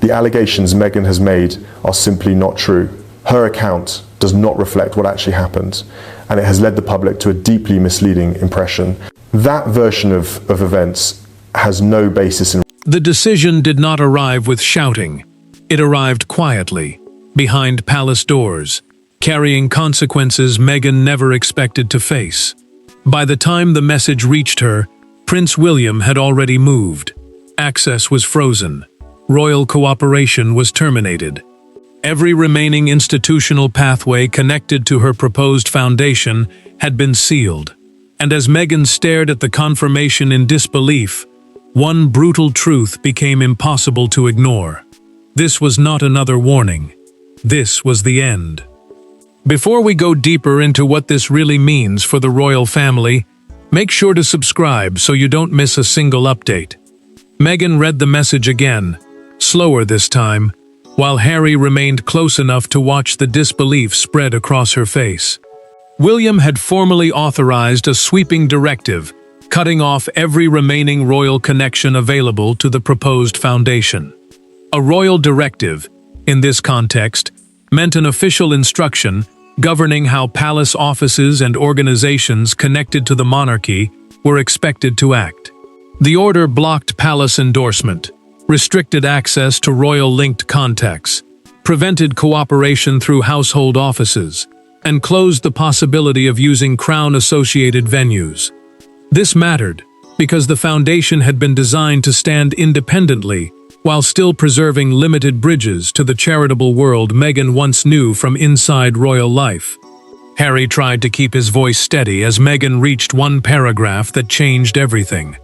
The allegations Meghan has made are simply not true. Her account does not reflect what actually happened, and it has led the public to a deeply misleading impression. That version of events has no basis in. The decision did not arrive with shouting. It arrived quietly, behind palace doors, carrying consequences Meghan never expected to face. By the time the message reached her, Prince William had already moved. Access was frozen. Royal cooperation was terminated. Every remaining institutional pathway connected to her proposed foundation had been sealed. And as Meghan stared at the confirmation in disbelief, one brutal truth became impossible to ignore. This was not another warning. This was the end. Before we go deeper into what this really means for the royal family, make sure to subscribe so you don't miss a single update. Meghan read the message again, slower this time, while Harry remained close enough to watch the disbelief spread across her face. William had formally authorized a sweeping directive, cutting off every remaining royal connection available to the proposed foundation. A royal directive, in this context, meant an official instruction governing how palace offices and organizations connected to the monarchy were expected to act. The order blocked palace endorsement, restricted access to royal-linked contacts, prevented cooperation through household offices, and closed the possibility of using crown-associated venues. This mattered because the foundation had been designed to stand independently while still preserving limited bridges to the charitable world Meghan once knew from inside royal life. Harry tried to keep his voice steady as Meghan reached one paragraph that changed everything.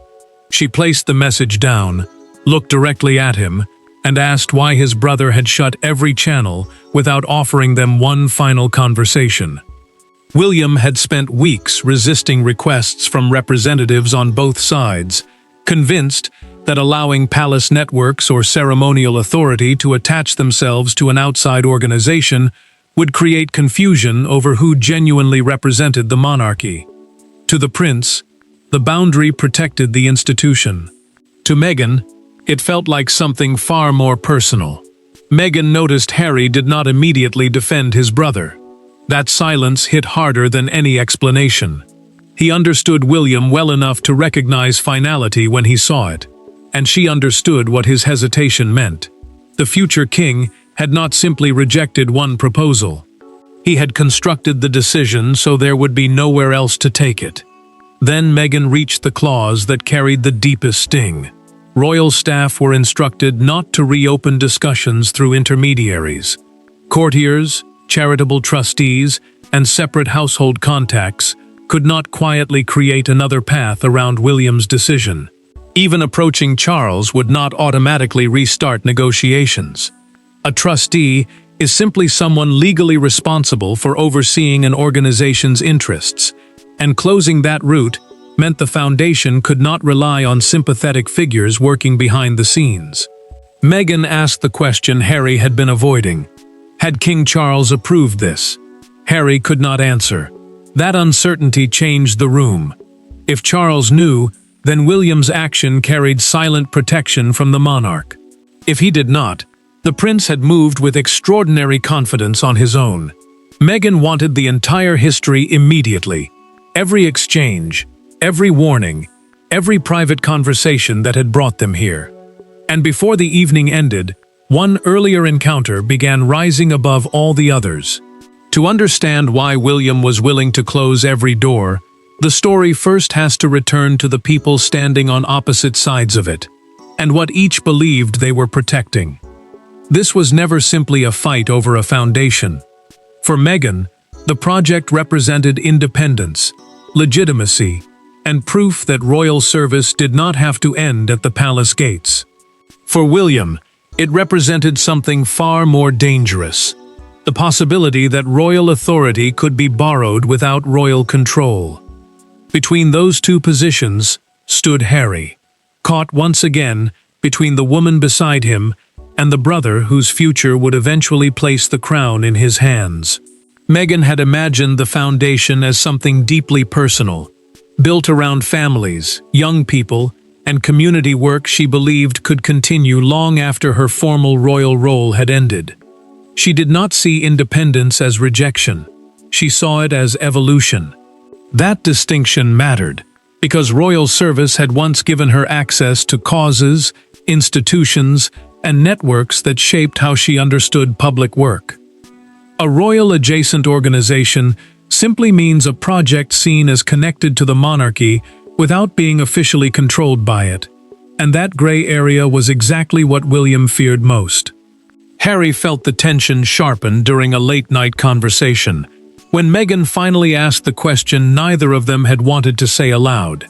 She placed the message down, looked directly at him, and asked why his brother had shut every channel without offering them one final conversation. William had spent weeks resisting requests from representatives on both sides, convinced that allowing palace networks or ceremonial authority to attach themselves to an outside organization would create confusion over who genuinely represented the monarchy. To the prince, the boundary protected the institution. To Meghan, it felt like something far more personal. Meghan noticed Harry did not immediately defend his brother. That silence hit harder than any explanation. He understood William well enough to recognize finality when he saw it, and she understood what his hesitation meant. The future king had not simply rejected one proposal. He had constructed the decision so there would be nowhere else to take it. Then Meghan reached the clause that carried the deepest sting. Royal staff were instructed not to reopen discussions through intermediaries. Courtiers, charitable trustees, and separate household contacts could not quietly create another path around William's decision. Even approaching Charles would not automatically restart negotiations. A trustee is simply someone legally responsible for overseeing an organization's interests, and closing that route meant the foundation could not rely on sympathetic figures working behind the scenes. Meghan asked the question Harry had been avoiding. Had King Charles approved this? Harry could not answer. That uncertainty changed the room. If Charles knew, then William's action carried silent protection from the monarch. If he did not, the prince had moved with extraordinary confidence on his own. Meghan wanted the entire history immediately. Every exchange, every warning, every private conversation that had brought them here. And before the evening ended, one earlier encounter began rising above all the others. To understand why William was willing to close every door, the story first has to return to the people standing on opposite sides of it, and what each believed they were protecting. This was never simply a fight over a foundation. For Meghan, the project represented independence, legitimacy, and proof that royal service did not have to end at the palace gates. For William, it represented something far more dangerous, the possibility that royal authority could be borrowed without royal control. Between those two positions stood Harry, caught once again between the woman beside him and the brother whose future would eventually place the crown in his hands. Meghan had imagined the foundation as something deeply personal, built around families, young people, and community work she believed could continue long after her formal royal role had ended. She did not see independence as rejection. She saw it as evolution. That distinction mattered, because royal service had once given her access to causes, institutions, and networks that shaped how she understood public work. A royal-adjacent organization simply means a project seen as connected to the monarchy without being officially controlled by it, and that gray area was exactly what William feared most. Harry felt the tension sharpen during a late-night conversation. When Meghan finally asked the question neither of them had wanted to say aloud.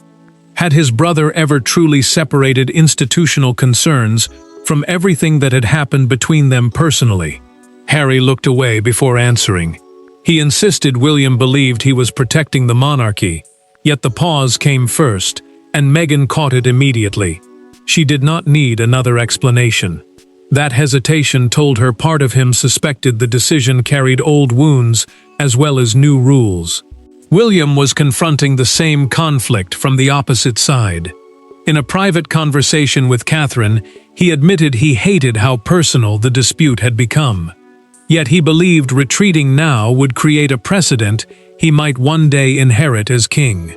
Had his brother ever truly separated institutional concerns from everything that had happened between them personally? Harry looked away before answering. He insisted William believed he was protecting the monarchy, yet the pause came first, and Meghan caught it immediately. She did not need another explanation. That hesitation told her part of him suspected the decision carried old wounds as well as new rules. William was confronting the same conflict from the opposite side. In a private conversation with Catherine, he admitted he hated how personal the dispute had become. Yet he believed retreating now would create a precedent he might one day inherit as king.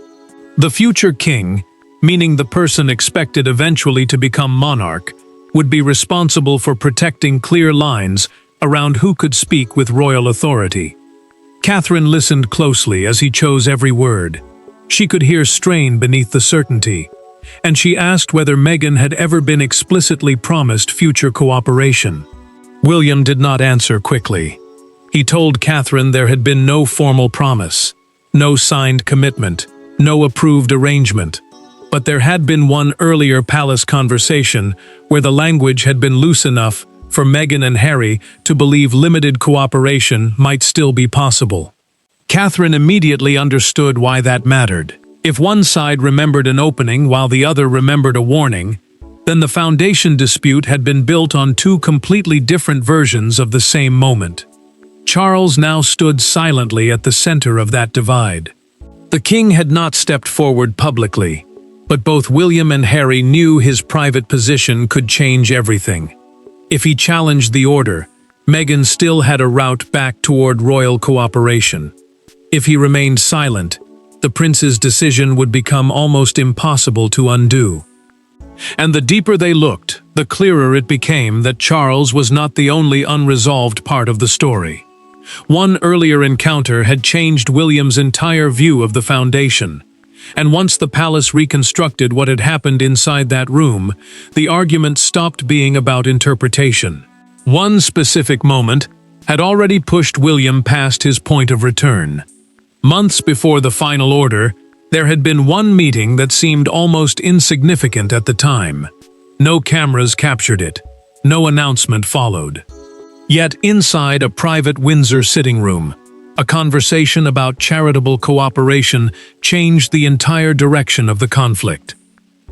The future king, meaning the person expected eventually to become monarch, would be responsible for protecting clear lines around who could speak with royal authority. Catherine listened closely as he chose every word. She could hear strain beneath the certainty, and she asked whether Meghan had ever been explicitly promised future cooperation. William did not answer quickly. He told Catherine there had been no formal promise, no signed commitment, no approved arrangement. But there had been one earlier palace conversation where the language had been loose enough for Meghan and Harry to believe limited cooperation might still be possible. Catherine immediately understood why that mattered. If one side remembered an opening while the other remembered a warning, then the foundation dispute had been built on two completely different versions of the same moment. Charles now stood silently at the center of that divide. The king had not stepped forward publicly, but both William and Harry knew his private position could change everything. If he challenged the order, Meghan still had a route back toward royal cooperation. If he remained silent, the prince's decision would become almost impossible to undo. And the deeper they looked, the clearer it became that Charles was not the only unresolved part of the story. One earlier encounter had changed William's entire view of the foundation. And once the palace reconstructed what had happened inside that room, the argument stopped being about interpretation. One specific moment had already pushed William past his point of return. Months before the final order, there had been one meeting that seemed almost insignificant at the time. No cameras captured it. No announcement followed. Yet inside a private Windsor sitting room, a conversation about charitable cooperation changed the entire direction of the conflict.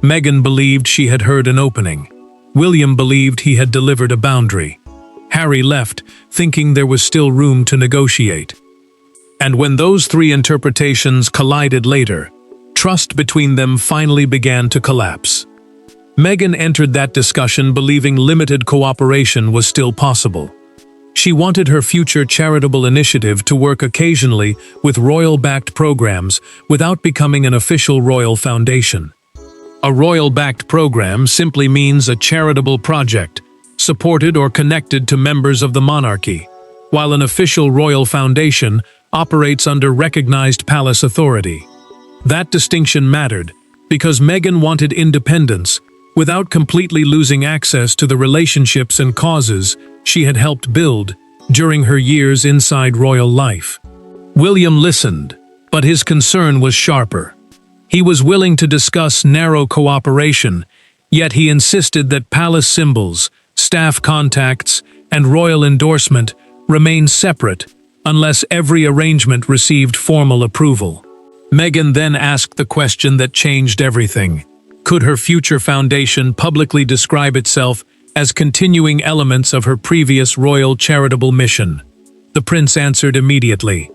Meghan believed she had heard an opening. William believed he had delivered a boundary. Harry left, thinking there was still room to negotiate. And when those three interpretations collided later, trust between them finally began to collapse. Meghan entered that discussion believing limited cooperation was still possible. She wanted her future charitable initiative to work occasionally with royal-backed programs without becoming an official royal foundation. A royal-backed program simply means a charitable project, supported or connected to members of the monarchy, while an official royal foundation operates under recognized palace authority. That distinction mattered because Meghan wanted independence without completely losing access to the relationships and causes she had helped build during her years inside royal life. William listened, but his concern was sharper. He was willing to discuss narrow cooperation, yet he insisted that palace symbols, staff contacts, and royal endorsement remain separate unless every arrangement received formal approval. Meghan then asked the question that changed everything. Could her future foundation publicly describe itself as continuing elements of her previous royal charitable mission? The prince answered immediately.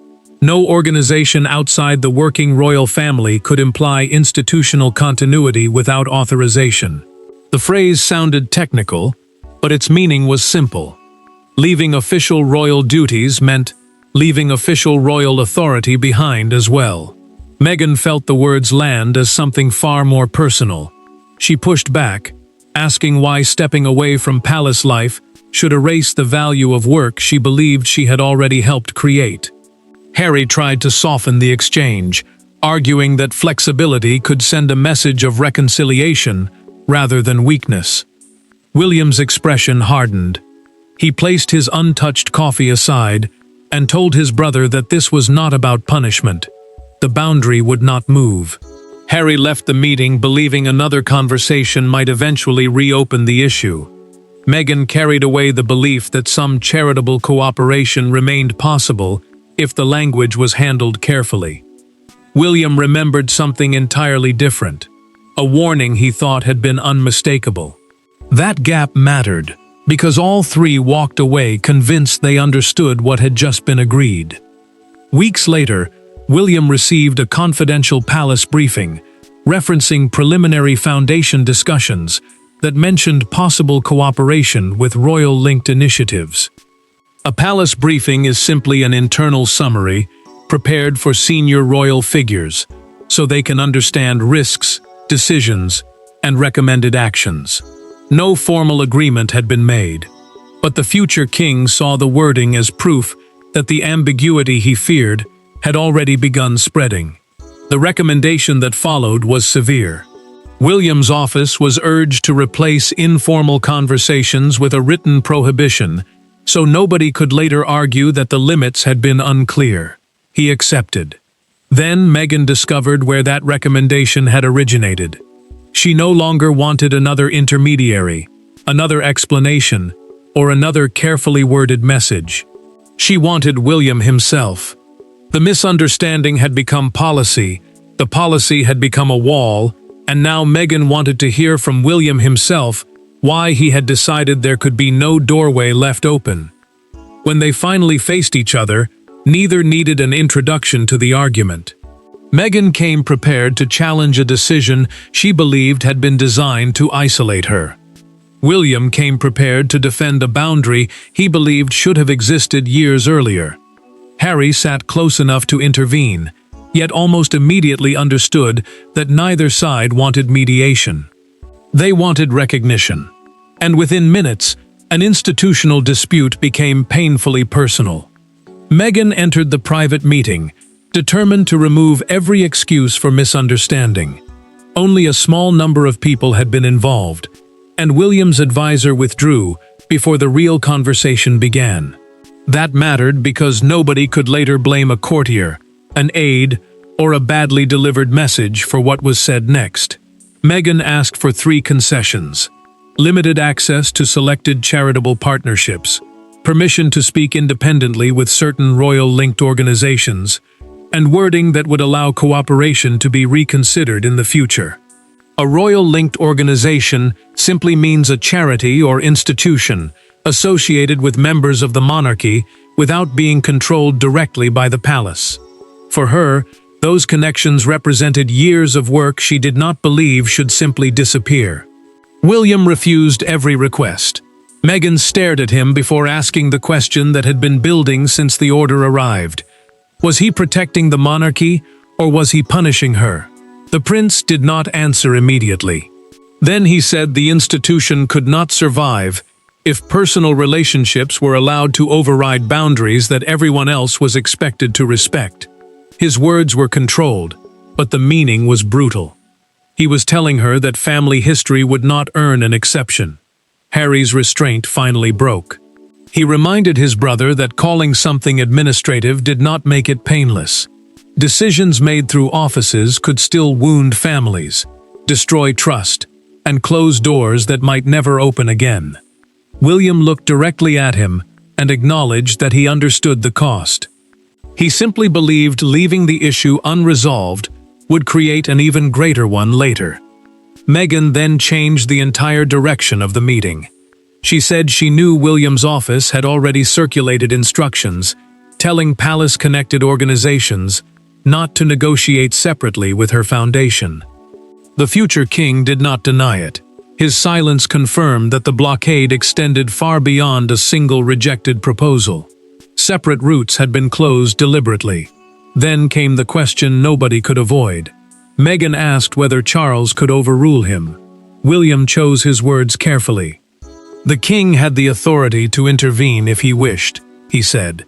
No organization outside the working royal family could imply institutional continuity without authorization. The phrase sounded technical, but its meaning was simple. Leaving official royal duties meant leaving official royal authority behind as well. Meghan felt the words land as something far more personal. She pushed back, asking why stepping away from palace life should erase the value of work she believed she had already helped create. Harry tried to soften the exchange, arguing that flexibility could send a message of reconciliation rather than weakness. William's expression hardened. He placed his untouched coffee aside and told his brother that this was not about punishment. The boundary would not move. Harry left the meeting believing another conversation might eventually reopen the issue. Meghan carried away the belief that some charitable cooperation remained possible if the language was handled carefully. William remembered something entirely different, a warning he thought had been unmistakable. That gap mattered, because all three walked away convinced they understood what had just been agreed. Weeks later, William received a confidential palace briefing, referencing preliminary foundation discussions that mentioned possible cooperation with royal-linked initiatives. A palace briefing is simply an internal summary prepared for senior royal figures, so they can understand risks, decisions, and recommended actions. No formal agreement had been made, but the future king saw the wording as proof that the ambiguity he feared had already begun spreading. The recommendation that followed was severe. William's office was urged to replace informal conversations with a written prohibition, so nobody could later argue that the limits had been unclear. He accepted. Then Meghan discovered where that recommendation had originated. She no longer wanted another intermediary, another explanation, or another carefully worded message. She wanted William himself. The misunderstanding had become policy, the policy had become a wall, and now Meghan wanted to hear from William himself why he had decided there could be no doorway left open. When they finally faced each other, neither needed an introduction to the argument. Meghan came prepared to challenge a decision she believed had been designed to isolate her. William came prepared to defend a boundary he believed should have existed years earlier. Harry sat close enough to intervene, yet almost immediately understood that neither side wanted mediation. They wanted recognition. And within minutes, an institutional dispute became painfully personal. Meghan entered the private meeting, determined to remove every excuse for misunderstanding. Only a small number of people had been involved, and William's advisor withdrew before the real conversation began. That mattered because nobody could later blame a courtier, an aide, or a badly delivered message for what was said next. Meghan asked for 3 concessions: limited access to selected charitable partnerships, permission to speak independently with certain royal-linked organizations, and wording that would allow cooperation to be reconsidered in the future. A royal-linked organization simply means a charity or institution associated with members of the monarchy without being controlled directly by the palace. For her, those connections represented years of work she did not believe should simply disappear. William refused every request. Meghan stared at him before asking the question that had been building since the order arrived. Was he protecting the monarchy, or was he punishing her? The prince did not answer immediately. Then he said the institution could not survive if personal relationships were allowed to override boundaries that everyone else was expected to respect. His words were controlled, but the meaning was brutal. He was telling her that family history would not earn an exception. Harry's restraint finally broke. He reminded his brother that calling something administrative did not make it painless. Decisions made through offices could still wound families, destroy trust, and close doors that might never open again. William looked directly at him and acknowledged that he understood the cost. He simply believed leaving the issue unresolved would create an even greater one later. Meghan then changed the entire direction of the meeting. She said she knew William's office had already circulated instructions, telling palace-connected organizations not to negotiate separately with her foundation. The future king did not deny it. His silence confirmed that the blockade extended far beyond a single rejected proposal. Separate routes had been closed deliberately. Then came the question nobody could avoid. Meghan asked whether Charles could overrule him. William chose his words carefully. The king had the authority to intervene if he wished, he said.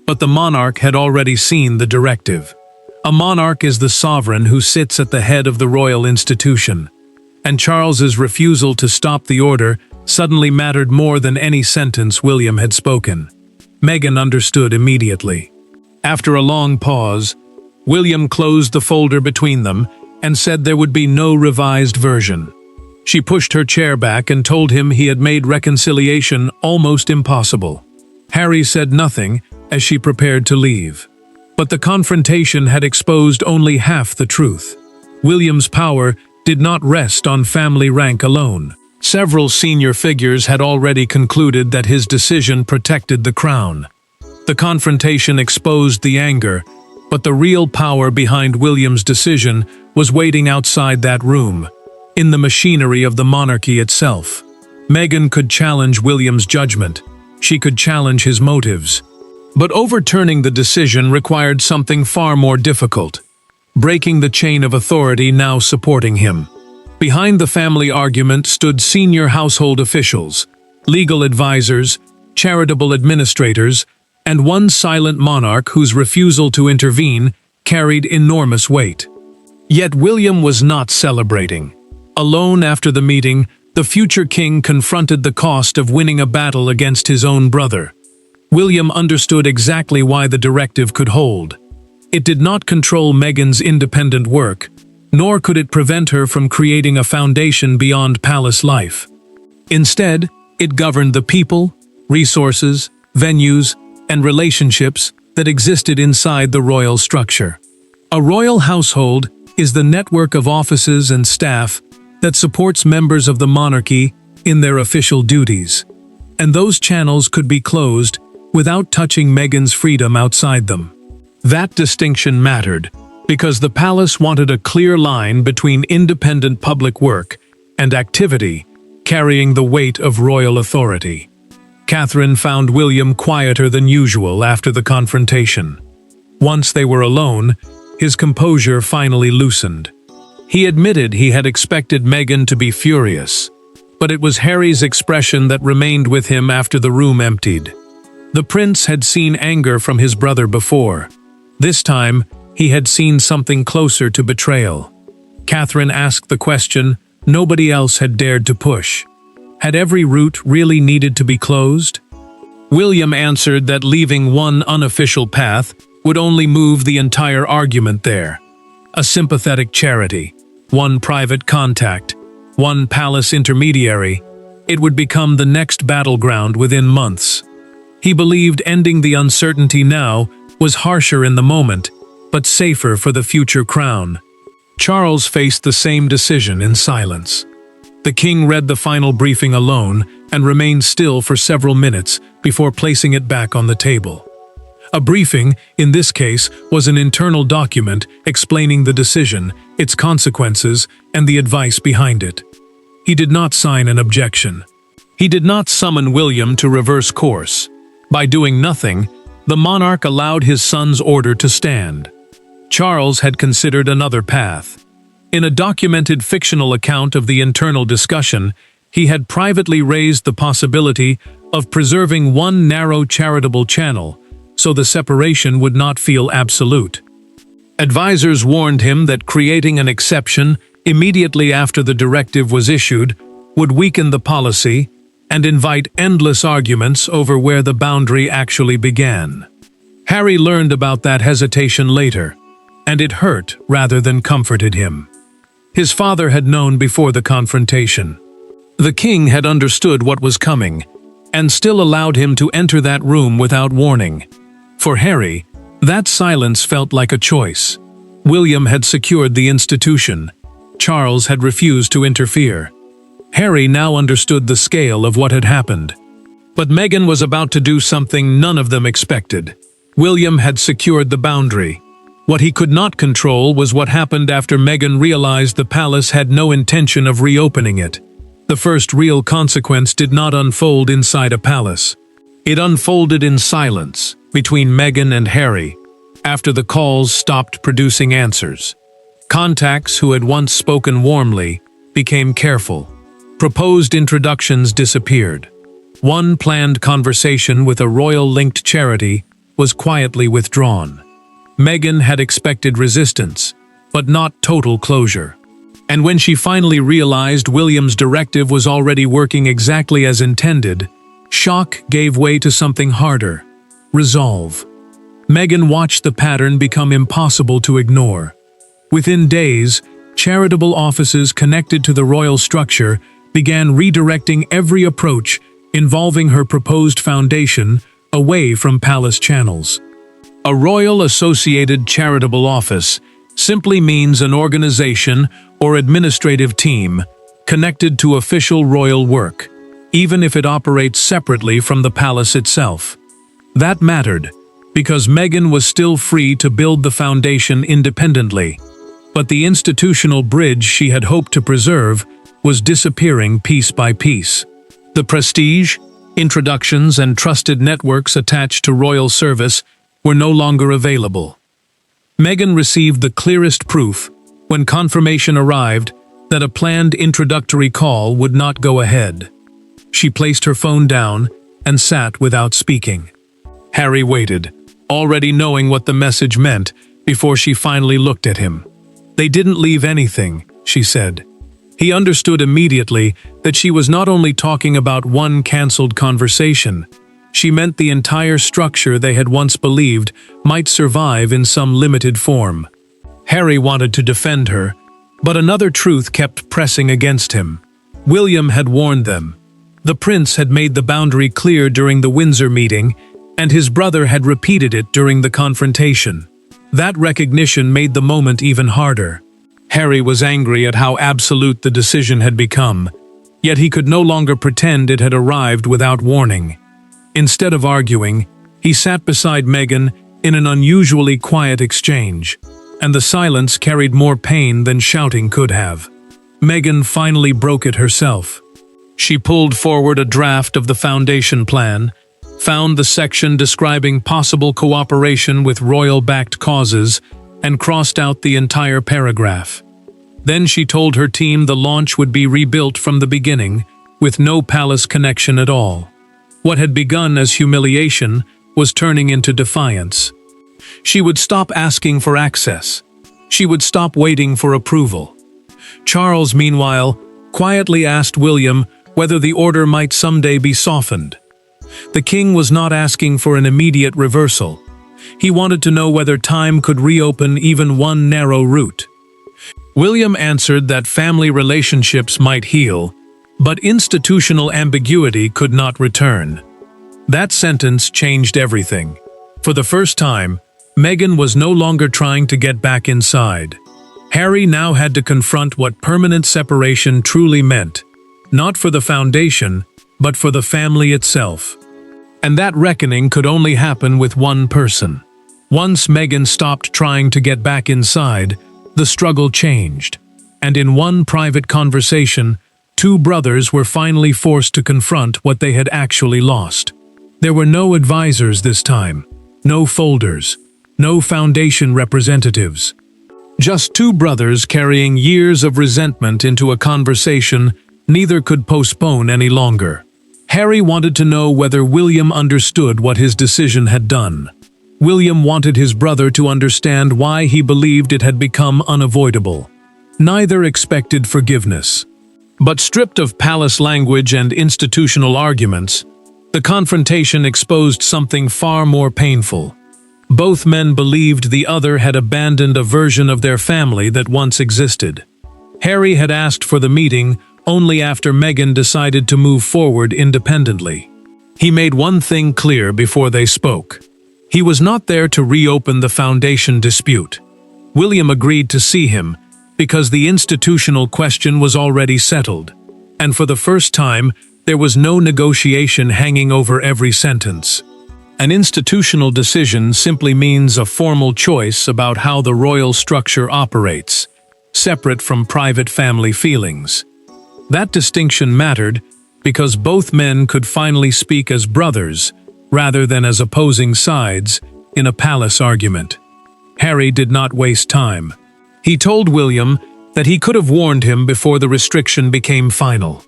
But the monarch had already seen the directive. A monarch is the sovereign who sits at the head of the royal institution, and Charles's refusal to stop the order suddenly mattered more than any sentence William had spoken. Meghan understood immediately. After a long pause, William closed the folder between them and said there would be no revised version. She pushed her chair back and told him he had made reconciliation almost impossible. Harry said nothing as she prepared to leave. But the confrontation had exposed only half the truth. William's power did not rest on family rank alone. Several senior figures had already concluded that his decision protected the crown. The confrontation exposed the anger, but the real power behind William's decision was waiting outside that room, in the machinery of the monarchy itself. Meghan could challenge William's judgment. She could challenge his motives. But overturning the decision required something far more difficult: breaking the chain of authority now supporting him. Behind the family argument stood senior household officials, legal advisors, charitable administrators, and one silent monarch whose refusal to intervene carried enormous weight. Yet William was not celebrating. Alone after the meeting, the future king confronted the cost of winning a battle against his own brother. William understood exactly why the directive could hold. It did not control Meghan's independent work, nor could it prevent her from creating a foundation beyond palace life. Instead, it governed the people, resources, venues, and relationships that existed inside the royal structure. A royal household is the network of offices and staff that supports members of the monarchy in their official duties, and those channels could be closed without touching Meghan's freedom outside them. That distinction mattered, because the palace wanted a clear line between independent public work and activity carrying the weight of royal authority. Catherine found William quieter than usual after the confrontation. Once they were alone, his composure finally loosened. He admitted he had expected Meghan to be furious, but it was Harry's expression that remained with him after the room emptied. The prince had seen anger from his brother before. This time, he had seen something closer to betrayal. Catherine asked the question nobody else had dared to push. Had every route really needed to be closed? William answered that leaving one unofficial path would only move the entire argument there. A sympathetic charity, one private contact, one palace intermediary, it would become the next battleground within months. He believed ending the uncertainty now was harsher in the moment, but safer for the future crown. Charles faced the same decision in silence. The king read the final briefing alone and remained still for several minutes before placing it back on the table. A briefing, in this case, was an internal document explaining the decision, its consequences, and the advice behind it. He did not sign an objection. He did not summon William to reverse course. By doing nothing, the monarch allowed his son's order to stand. Charles had considered another path. In a documented fictional account of the internal discussion, he had privately raised the possibility of preserving one narrow charitable channel, so the separation would not feel absolute. Advisors warned him that creating an exception immediately after the directive was issued would weaken the policy and invite endless arguments over where the boundary actually began. Harry learned about that hesitation later, and it hurt rather than comforted him. His father had known before the confrontation. The king had understood what was coming, and still allowed him to enter that room without warning. For Harry, that silence felt like a choice. William had secured the institution. Charles had refused to interfere. Harry now understood the scale of what had happened. But Meghan was about to do something none of them expected. William had secured the boundary. What he could not control was what happened after Meghan realized the palace had no intention of reopening it. The first real consequence did not unfold inside a palace. It unfolded in silence between Meghan and Harry, after the calls stopped producing answers. Contacts who had once spoken warmly became careful. Proposed introductions disappeared. One planned conversation with a royal-linked charity was quietly withdrawn. Meghan had expected resistance, but not total closure. And when she finally realized William's directive was already working exactly as intended, shock gave way to something harder: resolve. Meghan watched the pattern become impossible to ignore. Within days, charitable offices connected to the royal structure began redirecting every approach involving her proposed foundation away from palace channels. A royal associated charitable office simply means an organization or administrative team connected to official royal work, even if it operates separately from the palace itself. That mattered, because Meghan was still free to build the foundation independently. But the institutional bridge she had hoped to preserve was disappearing piece by piece. The prestige, introductions, and trusted networks attached to royal service were no longer available. Meghan received the clearest proof when confirmation arrived that a planned introductory call would not go ahead. She placed her phone down and sat without speaking. Harry waited, already knowing what the message meant, before she finally looked at him. "They didn't leave anything," she said. He understood immediately that she was not only talking about one cancelled conversation. She meant the entire structure they had once believed might survive in some limited form. Harry wanted to defend her, but another truth kept pressing against him. William had warned them. The prince had made the boundary clear during the Windsor meeting, and his brother had repeated it during the confrontation. That recognition made the moment even harder. Harry was angry at how absolute the decision had become, yet he could no longer pretend it had arrived without warning. Instead of arguing, he sat beside Meghan in an unusually quiet exchange, and the silence carried more pain than shouting could have. Meghan finally broke it herself. She pulled forward a draft of the foundation plan, found the section describing possible cooperation with royal-backed causes, and crossed out the entire paragraph. Then she told her team the launch would be rebuilt from the beginning, with no palace connection at all. What had begun as humiliation was turning into defiance. She would stop asking for access. She would stop waiting for approval. Charles, meanwhile, quietly asked William whether the order might someday be softened. The king was not asking for an immediate reversal. He wanted to know whether time could reopen even one narrow route. William answered that family relationships might heal, but institutional ambiguity could not return. That sentence changed everything. For the first time, Meghan was no longer trying to get back inside. Harry now had to confront what permanent separation truly meant, not for the foundation, but for the family itself. And that reckoning could only happen with one person. Once Meghan stopped trying to get back inside, the struggle changed. And in one private conversation, two brothers were finally forced to confront what they had actually lost. There were no advisors this time, no folders, no foundation representatives. Just two brothers carrying years of resentment into a conversation neither could postpone any longer. Harry wanted to know whether William understood what his decision had done. William wanted his brother to understand why he believed it had become unavoidable. Neither expected forgiveness. But stripped of palace language and institutional arguments, the confrontation exposed something far more painful. Both men believed the other had abandoned a version of their family that once existed. Harry had asked for the meeting only after Meghan decided to move forward independently. He made one thing clear before they spoke. He was not there to reopen the foundation dispute. William agreed to see him because the institutional question was already settled, and for the first time, there was no negotiation hanging over every sentence. An institutional decision simply means a formal choice about how the royal structure operates, separate from private family feelings. That distinction mattered because both men could finally speak as brothers rather than as opposing sides in a palace argument. Harry did not waste time. He told William that he could have warned him before the restriction became final.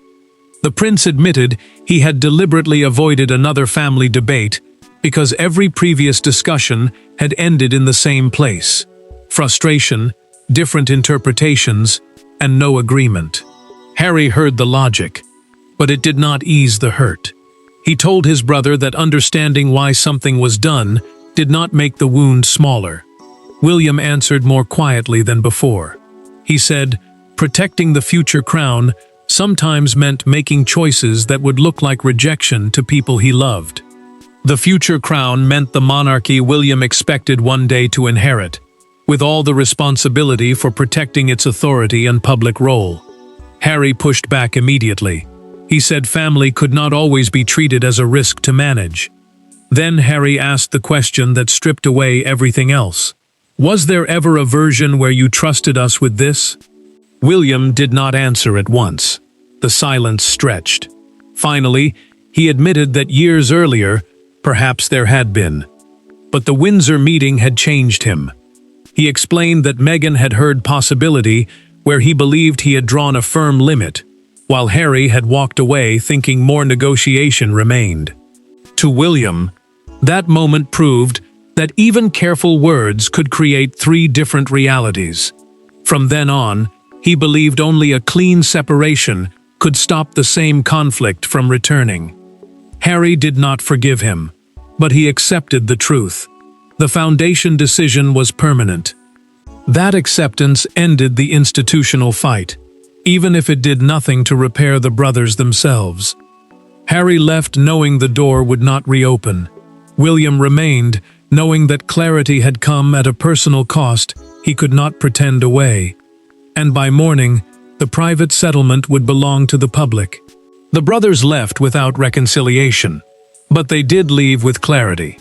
The prince admitted he had deliberately avoided another family debate because every previous discussion had ended in the same place: frustration, different interpretations, and no agreement. Harry heard the logic, but it did not ease the hurt. He told his brother that understanding why something was done did not make the wound smaller. William answered more quietly than before. He said, protecting the future crown sometimes meant making choices that would look like rejection to people he loved. The future crown meant the monarchy William expected one day to inherit, with all the responsibility for protecting its authority and public role. Harry pushed back immediately. He said family could not always be treated as a risk to manage. Then Harry asked the question that stripped away everything else. Was there ever a version where you trusted us with this? William did not answer at once. The silence stretched. Finally, he admitted that years earlier, perhaps there had been. But the Windsor meeting had changed him. He explained that Meghan had heard possibility where he believed he had drawn a firm limit, while Harry had walked away thinking more negotiation remained. To William, that moment proved that even careful words could create three different realities. From then on, he believed only a clean separation could stop the same conflict from returning. Harry did not forgive him, but he accepted the truth. The foundation decision was permanent. That acceptance ended the institutional fight, even if it did nothing to repair the brothers themselves. Harry left knowing the door would not reopen. William remained, knowing that clarity had come at a personal cost he could not pretend away. And by morning, the private settlement would belong to the public. The brothers left without reconciliation, but they did leave with clarity.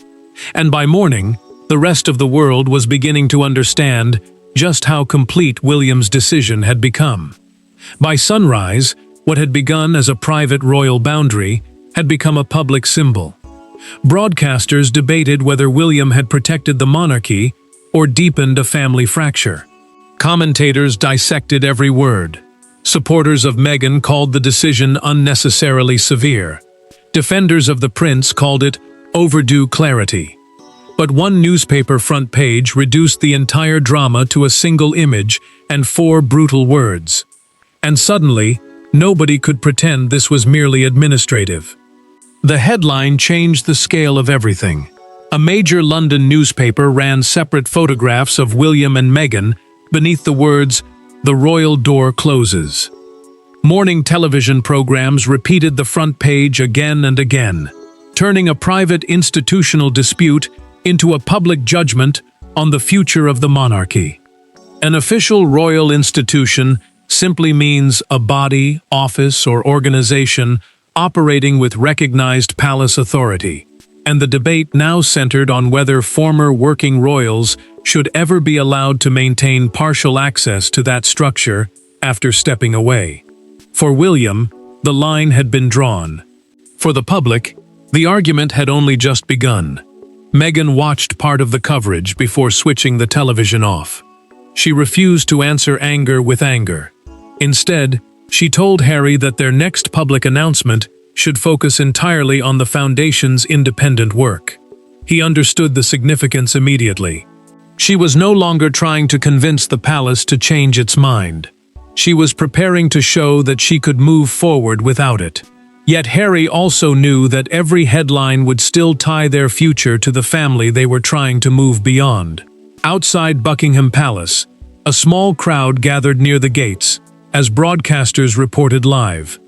And by morning, the rest of the world was beginning to understand just how complete William's decision had become. By sunrise, what had begun as a private royal boundary had become a public symbol. Broadcasters debated whether William had protected the monarchy or deepened a family fracture. Commentators dissected every word. Supporters of Meghan called the decision unnecessarily severe. Defenders of the prince called it overdue clarity. But one newspaper front page reduced the entire drama to a single image and 4 brutal words. And suddenly, nobody could pretend this was merely administrative. The headline changed the scale of everything. A major London newspaper ran separate photographs of William and Meghan beneath the words, "The royal door closes." Morning television programs repeated the front page again and again, turning a private institutional dispute into a public judgment on the future of the monarchy. An official royal institution simply means a body, office, or organization operating with recognized palace authority, and the debate now centered on whether former working royals should ever be allowed to maintain partial access to that structure after stepping away. For William, the line had been drawn. For the public, the argument had only just begun. Meghan watched part of the coverage before switching the television off. She refused to answer anger with anger. Instead, she told Harry that their next public announcement should focus entirely on the Foundation's independent work. He understood the significance immediately. She was no longer trying to convince the palace to change its mind. She was preparing to show that she could move forward without it. Yet Harry also knew that every headline would still tie their future to the family they were trying to move beyond. Outside Buckingham Palace, a small crowd gathered near the gates as broadcasters reported live.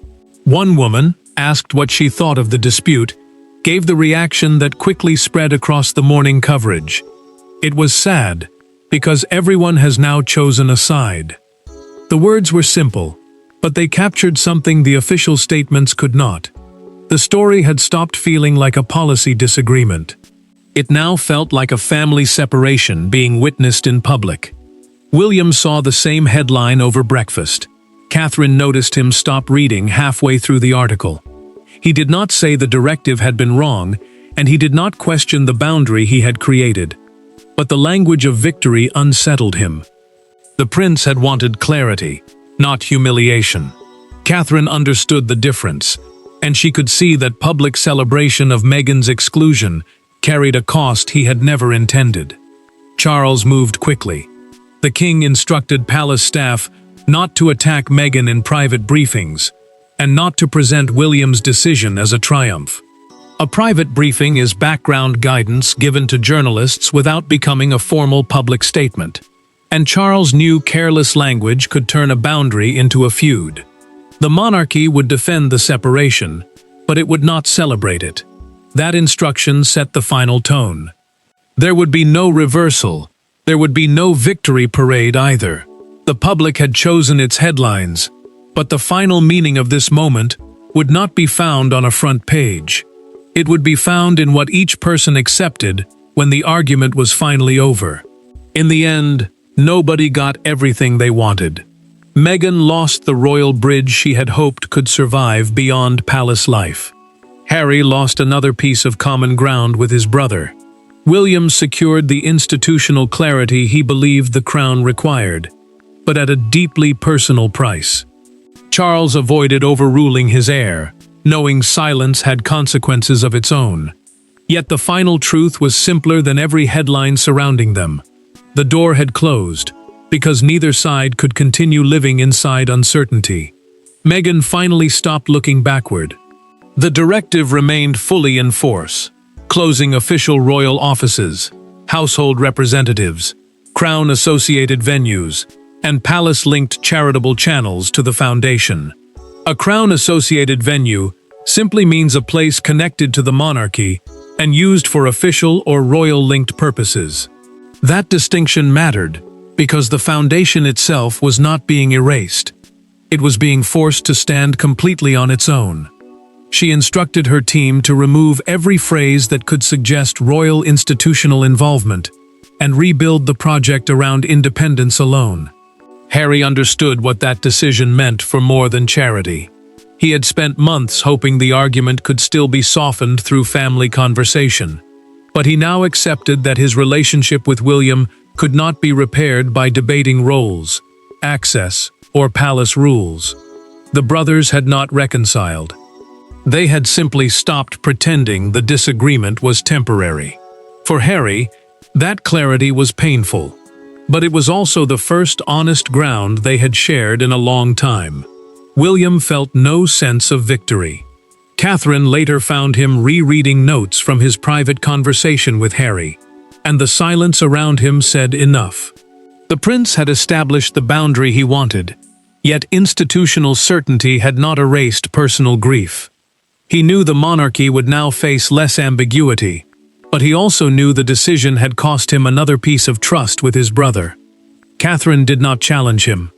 One woman, asked what she thought of the dispute, gave the reaction that quickly spread across the morning coverage. It was sad, because everyone has now chosen a side. The words were simple, but they captured something the official statements could not. The story had stopped feeling like a policy disagreement. It now felt like a family separation being witnessed in public. William saw the same headline over breakfast. Catherine noticed him stop reading halfway through the article. He did not say the directive had been wrong, and he did not question the boundary he had created. But the language of victory unsettled him. The prince had wanted clarity, not humiliation. Catherine understood the difference, and she could see that public celebration of Meghan's exclusion carried a cost he had never intended. Charles moved quickly. The king instructed palace staff not to attack Meghan in private briefings, and not to present William's decision as a triumph. A private briefing is background guidance given to journalists without becoming a formal public statement. And Charles knew careless language could turn a boundary into a feud. The monarchy would defend the separation, but it would not celebrate it. That instruction set the final tone. There would be no reversal. There would be no victory parade either. The public had chosen its headlines, but the final meaning of this moment would not be found on a front page. It would be found in what each person accepted when the argument was finally over. In the end, nobody got everything they wanted. Meghan lost the royal bridge she had hoped could survive beyond palace life. Harry lost another piece of common ground with his brother. William secured the institutional clarity he believed the crown required, but at a deeply personal price. Charles avoided overruling his heir, knowing silence had consequences of its own. Yet the final truth was simpler than every headline surrounding them. The door had closed, because neither side could continue living inside uncertainty. Meghan finally stopped looking backward. The directive remained fully in force, closing official royal offices, household representatives, crown-associated venues, and palace-linked charitable channels to the foundation. A crown-associated venue simply means a place connected to the monarchy and used for official or royal-linked purposes. That distinction mattered because the foundation itself was not being erased. It was being forced to stand completely on its own. She instructed her team to remove every phrase that could suggest royal institutional involvement and rebuild the project around independence alone. Harry understood what that decision meant for more than charity. He had spent months hoping the argument could still be softened through family conversation. But he now accepted that his relationship with William could not be repaired by debating roles, access, or palace rules. The brothers had not reconciled. They had simply stopped pretending the disagreement was temporary. For Harry, that clarity was painful, but it was also the first honest ground they had shared in a long time. William felt no sense of victory. Catherine later found him rereading notes from his private conversation with Harry, and the silence around him said enough. The prince had established the boundary he wanted, yet institutional certainty had not erased personal grief. He knew the monarchy would now face less ambiguity, but he also knew the decision had cost him another piece of trust with his brother. Catherine did not challenge him.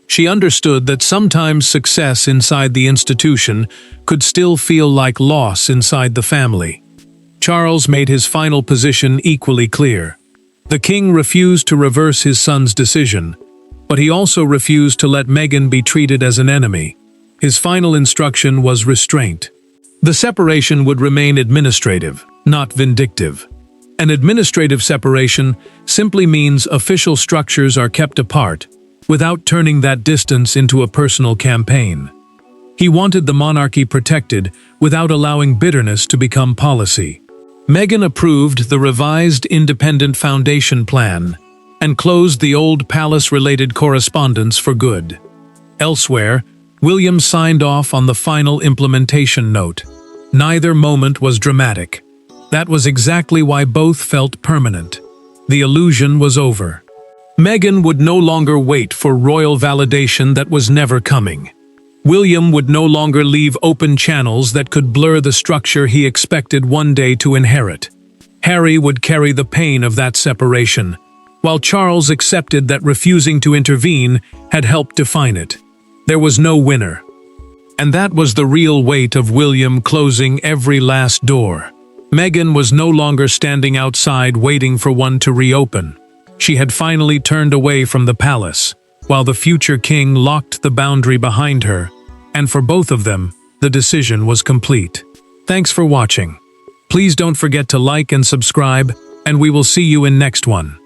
She understood that sometimes success inside the institution could still feel like loss inside the family. Charles made his final position equally clear. The king refused to reverse his son's decision, but he also refused to let Meghan be treated as an enemy. His final instruction was restraint. The separation would remain administrative, not vindictive. An administrative separation simply means official structures are kept apart, without turning that distance into a personal campaign. He wanted the monarchy protected without allowing bitterness to become policy. Meghan approved the revised independent foundation plan and closed the old palace-related correspondence for good. Elsewhere, William signed off on the final implementation note. Neither moment was dramatic. That was exactly why both felt permanent. The illusion was over. Meghan would no longer wait for royal validation that was never coming. William would no longer leave open channels that could blur the structure he expected one day to inherit. Harry would carry the pain of that separation, while Charles accepted that refusing to intervene had helped define it. There was no winner. And that was the real weight of William closing every last door. Meghan was no longer standing outside waiting for one to reopen. She had finally turned away from the palace, while the future king locked the boundary behind her, and for both of them, the decision was complete. Thanks for watching. Please don't forget to like and subscribe, and we will see you in next one.